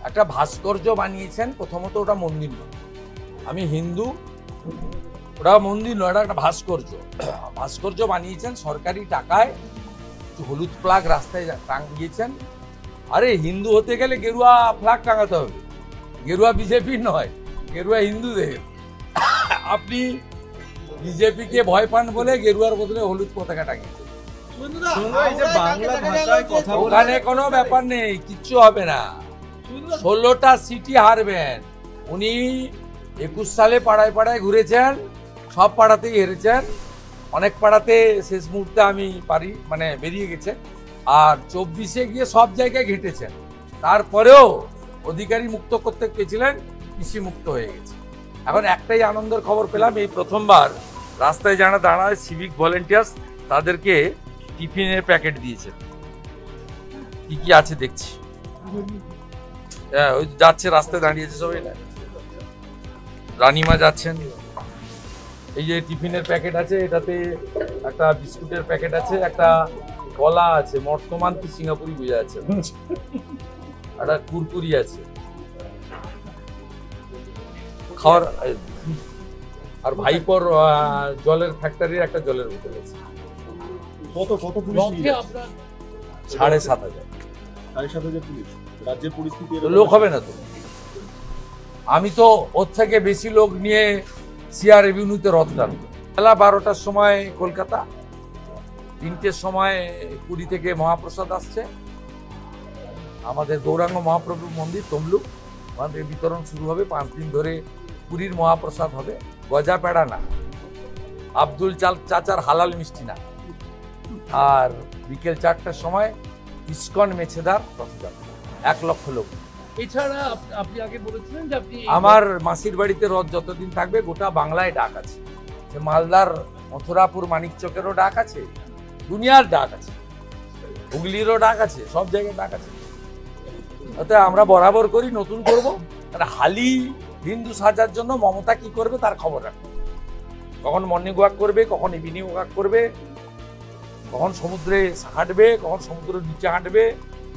একটা ভাস্কর্য বানিয়েছেন, প্রথমত ওটা মন্দির নয়, আমি হিন্দু, ওটা মন্দির নয়, এটা একটা ভাস্কর্য। ভাস্কর্য বানিয়েছেন সরকারি টাকায়, হলুদ ফ্ল্যাগ রাস্তায় টাঙিয়েছেন। আরে হিন্দু হতে গেলে গেরুয়া ফ্ল্যাগ টাঙাতে হবে, গেরুয়া বিজেপির নয়, গেরুয়া হিন্দুদের। আপনি বিজেপিকে ভয় পান বলে গেরুয়ার বদলে হলুদ পতাকা টাঙিয়েছেন। ওখানে কোনো ব্যাপার নেই, কিচ্ছু হবে না। 16টা সিটি হারবেন। উনি 21 সালে পাড়ায় পাড়ায় ঘুরেছেন, সব পাড়াতেই হেরেছেন, অনেক পাড়াতে শেষ মুহূর্তে আমি বেরিয়ে গেছে। আর 24-এ গিয়ে সব জায়গায় ঘেঁটেছেন, তারপরেও অধিকারী মুক্ত করতে পেয়েছিলেন, কৃষি মুক্ত হয়ে গেছে। এখন একটাই আনন্দের খবর পেলাম, এই প্রথমবার রাস্তায় যারা দাঁড়ায় সিভিক ভলেন্টিয়ার্স, তাদেরকে টিফিনের প্যাকেট দিয়েছেন। কি কি আছে দেখছি, হ্যাঁ ওই যাচ্ছে, রাস্তায় দাঁড়িয়েছে সবাই, না রানীমা যাচ্ছেন। এই যে টিফিনের প্যাকেট আছে, এটাতে একটা বিস্কুটের প্যাকেট আছে, একটা কলা আছে, বর্তমান কি সিঙ্গাপুরি বোঝা যাচ্ছে, একটা কুরকুরি আছে খাওয়ার। আর ভাইপোর জলের ফ্যাক্টরির একটা জলের বোতল আছে। কত পুলিশ? 7,500 পুলিশ। রাজ্যের পরিস্থিতি লোক হবে না তো, আমি তো ওর থেকে বেশি লোক নিয়ে সিআর এভিনিউতে রথ টানবো। বেলা 12টার সময় কলকাতা, 3টের সময় পুরী থেকে মহাপ্রসাদ আসছে, আমাদের গৌরাঙ্গ মহাপ্রভুর মন্দির তমলুক, আমাদের বিতরণ শুরু হবে। 5 দিন ধরে পুরীর মহাপ্রসাদ হবে, গজা পেড়া না, আব্দুল চাচার হালাল মিষ্টি না। আর বিকেল 4টার সময় ইস্কন মেছেদার রথযাত্রা, 1 লক্ষ লোক। এছাড়া আপনি আগে বলেছিলেন যে আপনি আমার মাসির বাড়িতে রথ যতদিন থাকবে গোটা বাংলায় ডাক আছে, যে মালদার মথুরাপুর মানিকচকেরও ডাক আছে, দুনিয়ার ডাক আছে, হুগলিরও ডাক আছে, সব জায়গায় ডাক আছে। অতএব আমরা বরাবর করি, নতুন করবো। হালি হিন্দু সাজার জন্য মমতা কি করবে তার খবর রাখবো, কখন মর্নিং ওয়াক করবে, কখন ইভিনিং ওয়াক করবে, কখন সমুদ্রে হাঁটবে, কখন সমুদ্রের নিচে হাঁটবে,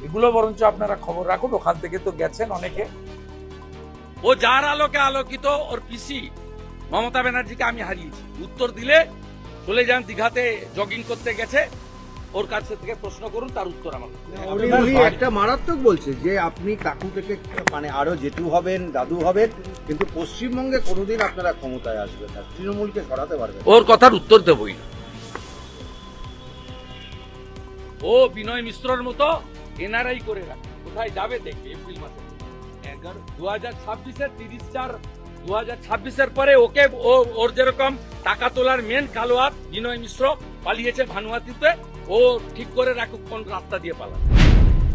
এগুলো বরঞ্চ আপনারা খবর রাখুন। ওখান থেকে তো গেছেন অনেকে। ও যার আলোকে আলোকিত, ওর পিসি মমতা ব্যানার্জিকে আমি হারিয়েছি। উত্তর দিলে চলে যান দীঘাতে জগিং করতে গেছে, ওর কাছে থেকে প্রশ্ন করুন, তার উত্তর আমার। একটা মারাত্মক বলছে যে আপনি কাকু থেকে আরো জেঠু হবেন, দাদু হবেন, কিন্তু পশ্চিমবঙ্গে কোনোদিন আপনারা ক্ষমতায় আসবেন না, তৃণমূলকে সরাতে পারবেন। ওর কথার উত্তর দেবই না। ও বিনয় মিশ্রর মতো এনআরআই করে রাখে, কোথায় যাবে দেখবে এপ্রিল মাসে। 2026-এর 30/4 2026-এর পরে ওকে ওর যেরকম টাকা তোলার মেন কালোয়াত বিনয় মিশ্র পালিয়েছে ভানুয়াতিতে, ও ঠিক করে রাখুক কোন রাস্তা দিয়ে পালাবে।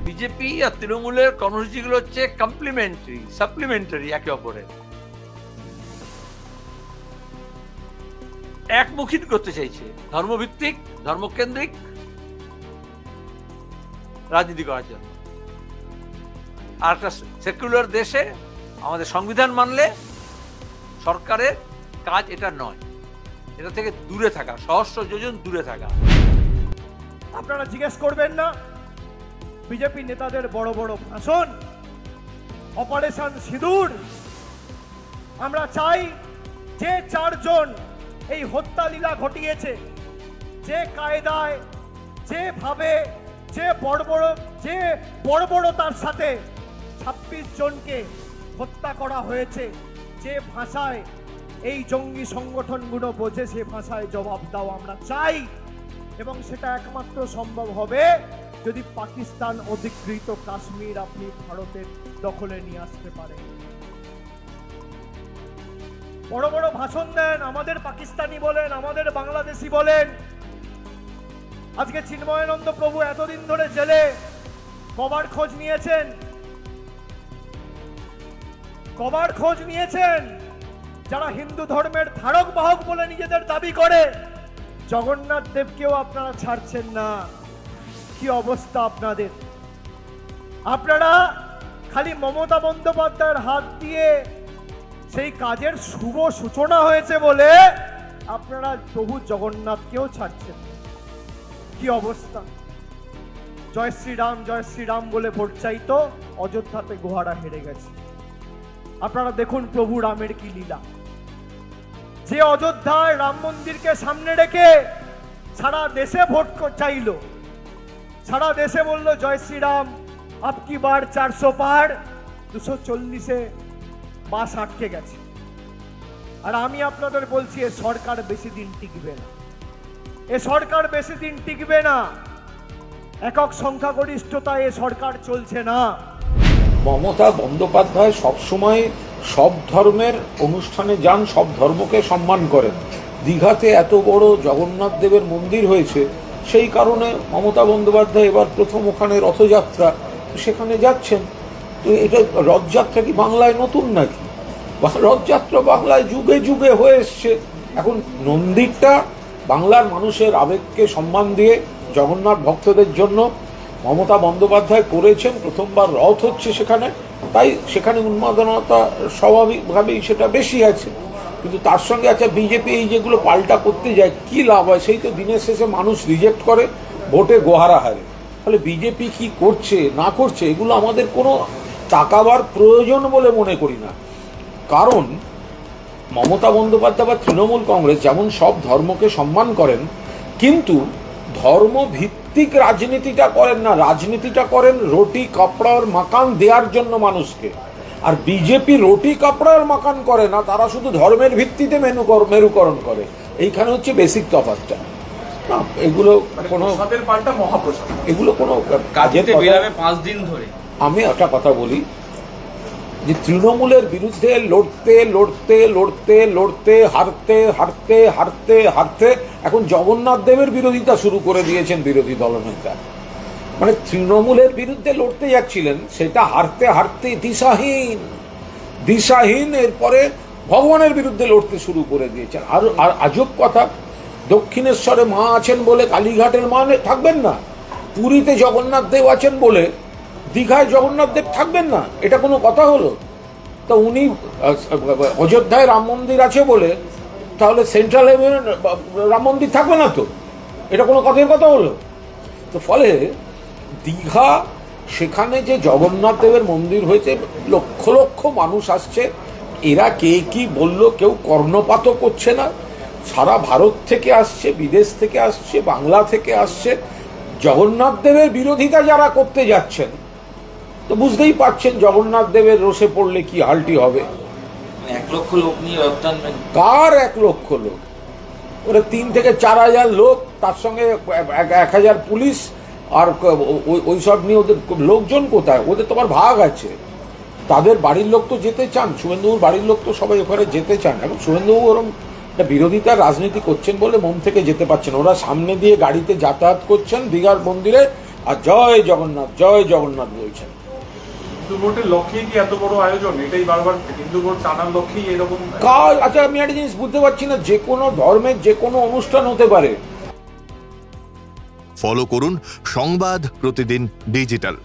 বিজেপি আর তৃণমূলের কর্মসূচিগুলো হচ্ছে কমপ্লিমেন্টারি, সাপ্লিমেন্টারি একে অপরের। একমুখী করতে চাইছে, ধর্মভিত্তিক, ধর্মকেন্দ্রিক রাজনীতি করার জন্য। আর একটা সেকুলার দেশে আমাদের সংবিধান মানলে সরকারের কাজ এটা নয়, এটা থেকে দূরে থাকা, সহস্র যোজন দূরে থাকা। আপনারা জিজ্ঞেস করবেন না বিজেপি নেতাদের বড় বড় ভাষণ, অপারেশন সিঁদুর। আমরা চাই যে চারজন এই হত্যা লীলা ঘটিয়েছে, যে কায়দায়, যেভাবে, যে বর্বরতার সাথে 26 জনকে হত্যা করা হয়েছে, যে ভাষায় এই জঙ্গি সংগঠনগুলো বোঝে সে ভাষায় জবাব দাও আমরা চাই। এবং সেটা একমাত্র সম্ভব হবে যদি পাকিস্তান অধিকৃত কাশ্মীর আপনি ভারতের দখলে নিয়ে আসতে পারেন। বড় বড় ভাষণ দেন, আমাদের পাকিস্তানি বলেন, আমাদের বাংলাদেশি বলেন। আজকে চিন্ময়ানন্দ প্রভু এতদিন ধরে জেলে, কবার খোঁজ নিয়েছেন? কবার খোঁজ নিয়েছেন যারা হিন্দু ধর্মের ধারক বাহক বলে নিজেদের দাবি করে? জগন্নাথ দেবকেও আপনারা ছাড়ছেন না। কি অবস্থা আপনাদের! আপনারা খালি মমতা বন্দ্যোপাধ্যায়ের হাত দিয়ে সেই কাজের শুভ সূচনা হয়েছে বলে আপনারা প্রভু জগন্নাথকেও ছাড়ছেন। কি অবস্থা! জয় শ্রীরাম বলে ভোট চাইতো, অযোধ্যাতে গোহারা হেরে গেছে। আপনারা দেখুন প্রভু রামের কি লীলা। যে অযোধ্যায় রাম মন্দিরকে সামনে রেখে সারা দেশে ভোট চাইল, সারা দেশে বলল জয় শ্রীরাম, আপকি বার 400 পার, 240-এ বাস আটকে গেছে। আর আমি আপনাদের বলছি এ সরকার বেশি দিন টিকবে না, এ সরকার বেশি দিন টিকবে না। একক সংখ্যাগরিষ্ঠতায় এ সরকার চলছে না। মমতা বন্দ্যোপাধ্যায় সবসময় সব ধর্মের অনুষ্ঠানে যান, সব ধর্মকে সম্মান করেন। দীঘাতে এত বড় জগন্নাথ দেবের মন্দির হয়েছে, সেই কারণে মমতা বন্দ্যোপাধ্যায় এবার প্রথম ওখানে রথযাত্রা, সেখানে যাচ্ছেন। তো এটা রথযাত্রা কি বাংলায় নতুন নাকি? রথযাত্রা বাংলায় যুগে যুগে হয়ে এসছে। এখন মন্দিরটা বাংলার মানুষের আবেগকে সম্মান দিয়ে জগন্নাথ ভক্তদের জন্য মমতা বন্দ্যোপাধ্যায় করেছেন। প্রথমবার রথ হচ্ছে সেখানে, তাই সেখানে উন্মাদনতা স্বাভাবিকভাবেই সেটা বেশি আছে। কিন্তু তার সঙ্গে আচ্ছা বিজেপি এই যেগুলো পাল্টা করতে যায় কি লাভ হয়? সেই তো দিনের শেষে মানুষ রিজেক্ট করে, ভোটে গোহারা হারে। তাহলে বিজেপি কি করছে না করছে এগুলো আমাদের কোনো তাকাবার প্রয়োজন বলে মনে করি না। কারণ মমতা বন্দ্যোপাধ্যায় বা তৃণমূল কংগ্রেস যেমন সব ধর্মকে সম্মান করেন, কিন্তু ধর্মভিত্তিক রাজনীতিটা করেন না। রাজনীতিটা করেন রুটি কাপড়ার মাকান দেওয়ার জন্য মানুষকে। আর বিজেপি রুটি কাপড়ার মাকান করে না, তারা শুধু ধর্মের ভিত্তিতে মেরুকরণ করে। এইখানে হচ্ছে বেসিক তফাৎটা। না, এগুলো কোনো এগুলো কোনো কাজের 5 দিন ধরে আমি একটা কথা বলি যে তৃণমূলের বিরুদ্ধে লড়তে লড়তে লড়তে লড়তে হারতে হারতে হারতে হারতে এখন জগন্নাথ দেবের বিরোধিতা শুরু করে দিয়েছেন বিরোধী দলনেতা। মানে তৃণমূলের বিরুদ্ধে লড়তে যাচ্ছিলেন, সেটা হারতে হারতে দিশাহীন এরপরে ভগবানের বিরুদ্ধে লড়তে শুরু করে দিয়েছেন। আর আজব কথা, দক্ষিণেশ্বরে মা আছেন বলে কালীঘাটের মা থাকবেন না, পুরীতে জগন্নাথ দেব আছেন বলে দীঘায় জগন্নাথ দেব থাকবেন না, এটা কোনো কথা হলো? তা উনি অযোধ্যায় রাম মন্দির আছে বলে তাহলে সেন্ট্রাল রাম মন্দির থাকবে না তো? এটা কোনো কথার কথা হলো? তো ফলে দীঘা, সেখানে যে জগন্নাথ দেবের মন্দির হয়েছে, লক্ষ লক্ষ মানুষ আসছে। এরা কে কি বলল কেউ কর্ণপাতও করছে না। সারা ভারত থেকে আসছে, বিদেশ থেকে আসছে, বাংলা থেকে আসছে। জগন্নাথ দেবের বিরোধিতা যারা করতে যাচ্ছেন, তো বুঝতেই পারছেন জগন্নাথ দেবের রোষে পড়লে কি হালটি হবে। 1 লক্ষ লোক নিয়ে রথ টানবেন? কার 1 লক্ষ লোক? ওরা 3 থেকে 4 হাজার লোক, তার সঙ্গে 1000 পুলিশ, আর ওই সব নিয়ে ওদের লোকজন কোথায়? ওদের তো আবার ভাগ আছে। তাদের বাড়ির লোক তো যেতে চান, শুভেন্দুবাবুর বাড়ির লোক তো সবাই ওখানে যেতে চান। এখন শুভেন্দুবাবু ওরকম একটা বিরোধিতার রাজনীতি করছেন বলে মন থেকে যেতে পারছেন। ওরা সামনে দিয়ে গাড়িতে যাতায়াত করছেন দীঘার মন্দিরে, আর জয় জগন্নাথ বলছেন। হিন্দু ভোটের লক্ষ্যেই কি এত বড় আয়োজন? এটাই বারবার হিন্দু ভোট টানার লক্ষ্যেই এরকম কাজ। আচ্ছা আমি একটা জিনিস বুঝতে পারছি না, যে কোনো ধর্মের যে কোনো অনুষ্ঠান হতে পারে। ফলো করুন সংবাদ প্রতিদিন ডিজিটাল।